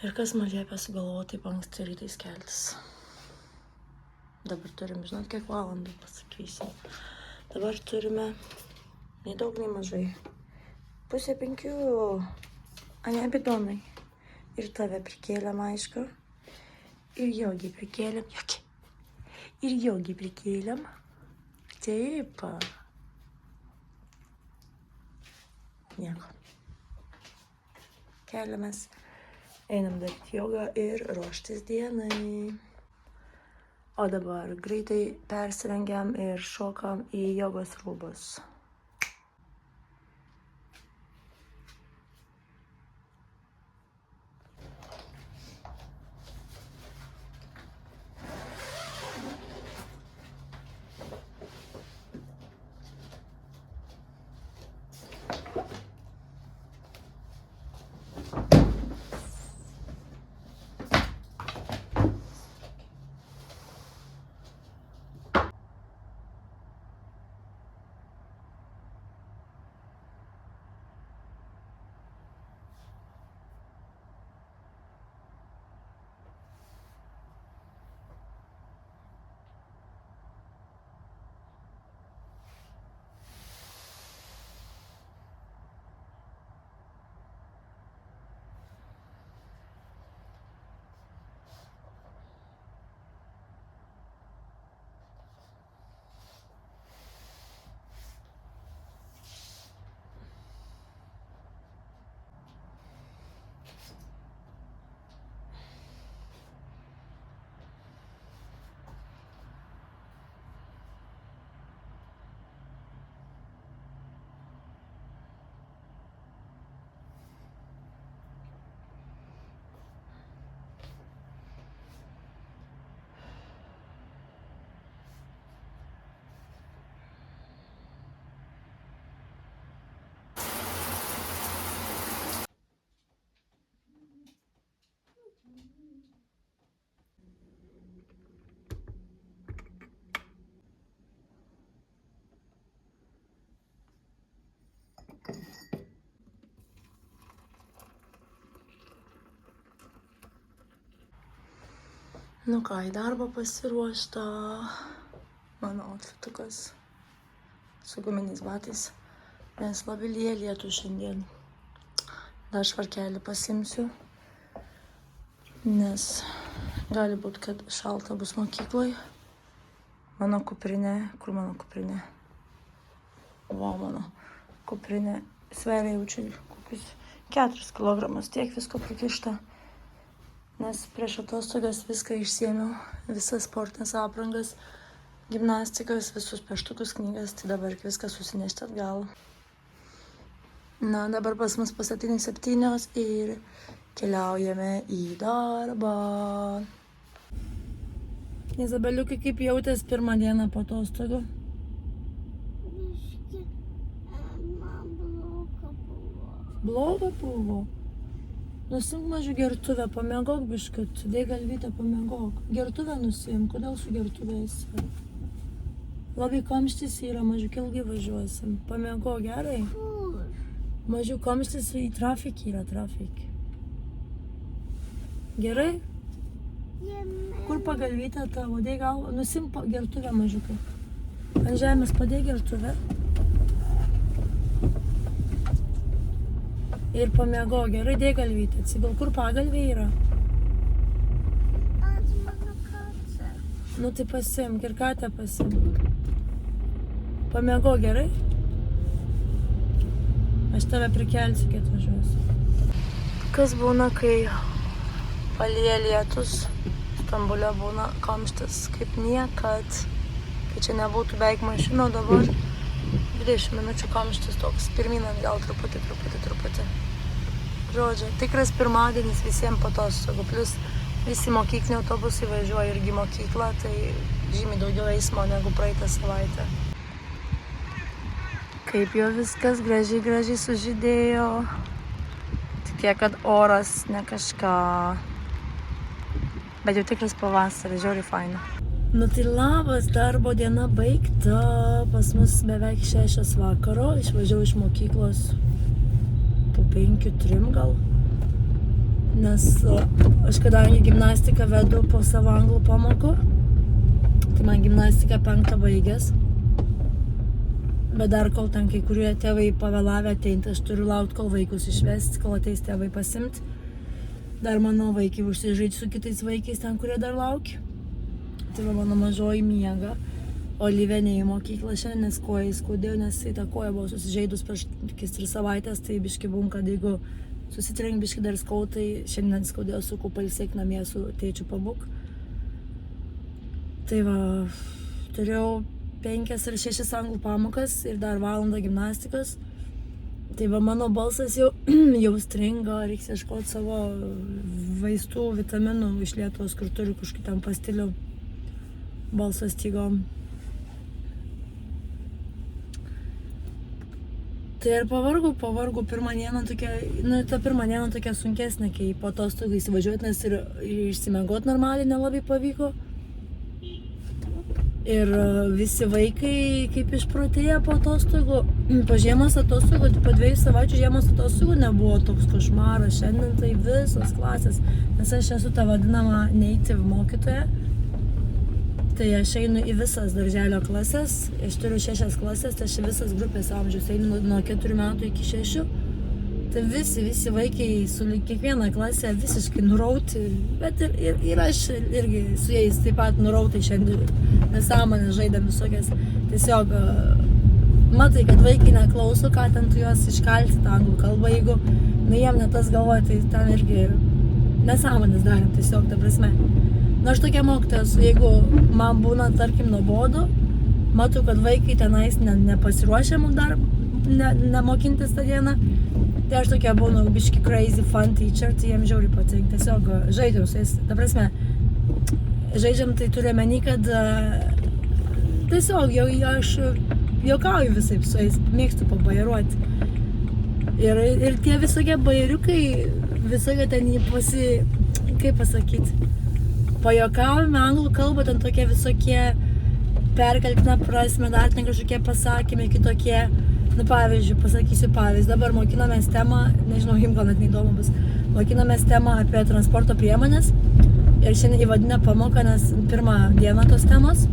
Ir kas man liepia sugalvoti taip anksti rytais keltis. Dabar turim, žinot, kiek valandų pasakysiu. Dabar turime nei daug, nei mažai. 4:30. Ane, bidonai. Ir tave prikėlėm, aišku. Ir jogį prikėlėm. Ir jogį prikėlėm. Taip. Nieko. Keliamės. Einam daryti jogą ir ruoštis dienai. O dabar greitai persirengiam ir šokam į jogos rūbus. Nu ką, į darbą pasiruošta. Mano outfitukas su guminiais batais, nes labai lyja lietų šiandien. Dar švarkelį pasimsiu, nes gali būt, kad šalta bus mokykloj. Mano kuprinė, kur mano kuprinė? Va, mano kuprinė sveria jaučiu kokius 4 kilogramus, tiek visko prikišta. Nes prieš atostogas viską išsiėmiau, visas sportinės aprangas, gimnastikas, visus pieštukus, knygas, tai dabar viską susinešti atgal. Na, dabar pas mus pasatinės 7 ir keliaujame į darbą. Izabeliukai, kaip jautės pirmą dieną po atostogų? Biški, man bloga buvo. Bloga buvo? Nusimk mažiau gertuvę, pamiegok biškut, dėk galvytę, pamiegok. Gertuvę nusimk, kodėl su gertuvės? Labai kamštis yra, mažiau ilgai važiuosim. Pamiegok, gerai? Kur? Mažiau kamštis į trafikį yra, trafik. Gerai? Jame. Kur pagalvytę tavo, dėk galvą, nusimk gertuvę mažiukai. Ant žemės padėk gertuvę. Ir pamiego, gerai, dėk galvytę, atsigul, kur pagalvė yra? Ant mano katę. Nu tai pasimk ir katę pasimk. Pamiego, gerai? Aš tave prikelsiu, kai atvažiuosiu. Kas būna, kai palyja lietus, Stambule būna kamštis kaip niekad. Kai čia nebūtų beveik mašino, dabar 20 minučių kamštis toks, pirmyn atgal truputį. Žodžiu, tikras pirmadienis visiems po atostogų, plus visi mokykliniai autobusai važiuoja irgi mokyklą, tai žymiai daugiau eismo negu praeitą savaitę. Kaip jau viskas gražiai sužydėjo, tik tiek, kad oras ne kažką, bet jau tikras pavasaris, žiauriai faina. Nu tai labas, darbo diena baigta, pas mus beveik 6 vakaro, išvažiavau iš mokyklos po 5:03 gal. nes aš kadangi gimnastiką vedu po savo anglų pamokų, tai man gimnastika 5 baigės. Bet dar kol ten kai kurie tėvai pavėlavę ateint, aš turiu laukti, kol vaikus išvesti, kol ateis tėvai pasimt. Dar mano vaikai užsižaidžia su kitais vaikais ten, kurie dar laukia. Tai va mano mažoji miega. Olivė ne į mokyklą šiandien, nes koja skaudėjo, nes ta koja buvo susižeidus prieš 3 savaitės, tai biški bum, kad jeigu susitrenk biški dar skaud, tai šiandien skaudėjo su kupalsėk namie su tėčiu pabūk. Tai va, turėjau 5 ar 6 anglų pamokas ir dar valandą gimnastikos. Tai va mano balsas jau stringa, reiks ieškoti savo vaistų, vitaminų iš Lietuvos, kur turiu kažkokį ten pastilių balso stygom. Tai ir pavargau, pirmą dieną tokia, ta pirmą dieną tokia sunkesnė, kai po atostogų įsivažiuoti, nes ir išsimiegot normaliai nelabai pavyko. Ir visi vaikai kaip išprotėję po atostogų, po žiemos atostogų, po 2 savaičių žiemos atostogų nebuvo toks košmaras, šiandien tai visos klasės, nes aš esu ta vadinama native mokytoja, tai aš einu į visas darželio klasės, aš turiu 6 klasės, tai aš visas grupės amžius einu nuo 4 metų iki 6. Tai visi vaikai su kiekviena klasė visiškai nurauti, bet ir aš irgi su jais taip pat nurautai šiandien nesąmonės žaidėm visokias. Tiesiog matai, kad vaikai neklauso, ką ten tu juos iškalti tą anglų kalbą, jeigu jiem ne tas galvoja, tai ten irgi nesąmonės darėm tiesiog, ta prasme. Aš tokia mokytoja esu, jeigu man būna, tarkim, nuobodu, matau, kad vaikai tenais nepasiruošę dar nemokintis tą dieną, tai aš tokia būnu biški crazy fun teacher, tai jiems žiauriai patinka. Tiesiog žaidžiam su jais. Ta prasme, žaidžiam tai turiu omeny, kad tiesiog aš juokauju visaip su jais, mėgstu pabajeruoti. Ir tie visokie bajeriukai, visokie ten kaip pasakyti, pajuokavime anglų kalbą, ten tokie visokie perkeltinę prasme, dar ten kažkokie pasakymai kitokie. Pavyzdžiui, pasakysiu pavyzdį, dabar mokinamės temą, nežinau, jums gal net neįdomu bus, mokinamės temą apie transporto priemonės ir šiandien įvadinę pamoką, nes pirmą dieną tos temos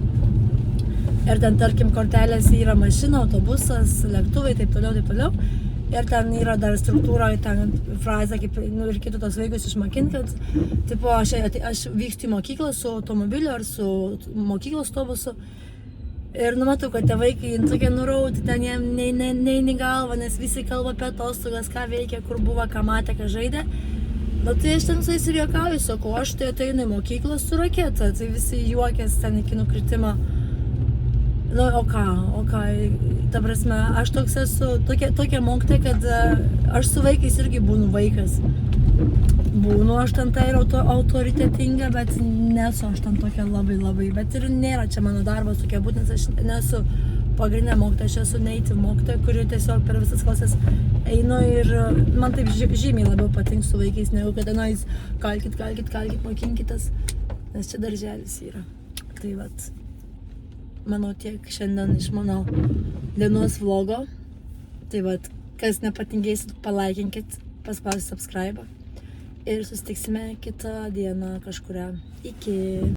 ir ten, tarkim, kortelėse yra mašina, autobusas, lėktuvai, taip toliau ir ten yra dar struktūra, ten frazė, kaip ir kitų tos vaikus išmokinti, kad tipo, aš vykstu į mokyklą su automobiliu ar su mokyklos autobusu. Ir matau, kad tie vaikai tokie nurauti, ten jiem neini galva, nes visi kalba apie atostogas, ką veikia, kur buvo, ką matė, ką žaidė. Tai aš ten su jais ir juokauju, sakau, aš tai ateinu į mokyklą su raketa, tai visi juokės ten iki nukritimo. O ką, ta prasme, aš toks esu, tokia mokytoja, kad aš su vaikais irgi būnu vaikas. Būnu aš ten tai autoritetinga, bet nesu aš ten tokia labai, bet ir nėra čia mano darbas tokia būt, nes aš nesu pagrindinė mokytoja, aš esu native mokytoja, kuri tiesiog per visas klasės einu ir man taip žymiai labiau patinka su vaikais, negu kad tenais kalkit, mokinkitės, nes čia darželis yra. Tai vat, manau tiek šiandien iš mano dienos vlogo. Tai vat, kas nepatingėsit, palaikinkit, paspauskit subscribe. Ir susitiksime kitą dieną kažkurią. Iki.